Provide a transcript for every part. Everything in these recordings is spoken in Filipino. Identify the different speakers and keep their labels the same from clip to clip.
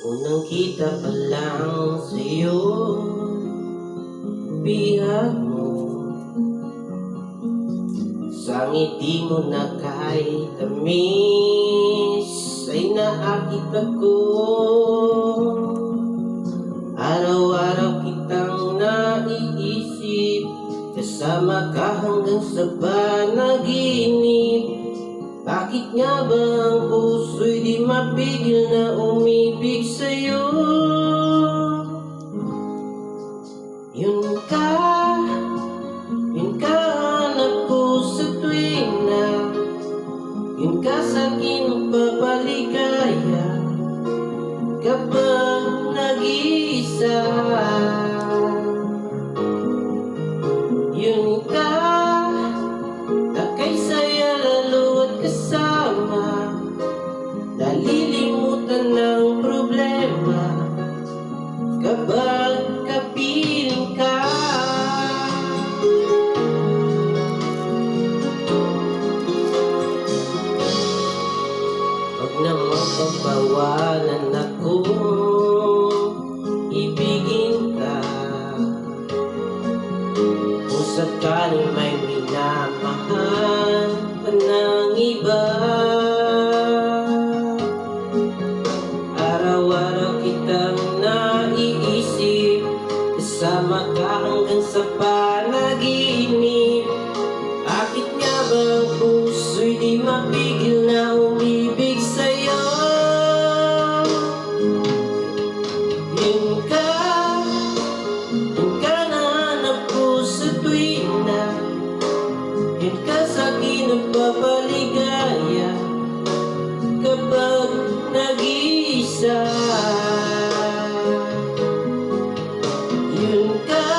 Speaker 1: Unang kita pa lang sa'yo, bihag mo, sa ngiti mo na kahit tamis ay naakit ako. Araw-araw kitang naiisip, kasama ka hanggang sa panaginip. Bakit nga ba ang puso'y di mapigil na umibig sa'yo? Yun ka anak ko sa tuwing na yun ka sa'kin magpapaligaya kapag nag-iisa. Yun ka takay saya lalo at kasama, nalilimutan ng problema kapag kapiling ka. Huwag namang pagbawalan ako, ibigin ka. Kung sakaling may minamahal pa ng iba, araw-araw kitang naiisip, kasama ka hanggang sa panaginip. Bakit nga ba ang puso'y di mapigil na umibig sa'yo? Yun ka nahanap ko sa tuwing na yun ka sa'kin nagpapaligaya kapag nag-iisa. Yun ka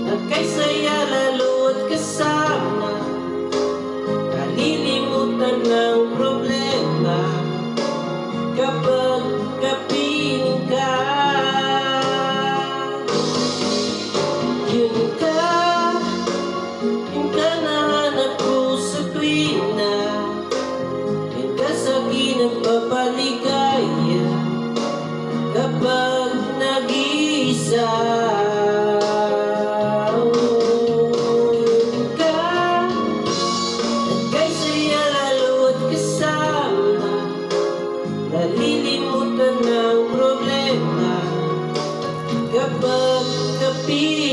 Speaker 1: nagkaisaya lalo at kasama, kalilimutan ng problema kapag kapiling ka. Yun ka nahanap ko sa tuwing na yun ka sa'kin nagpapaligaya kapag nag-iisa. Yun ka nagkaisaya lalo at kasama, nalilimutan ng problema kapag kapiling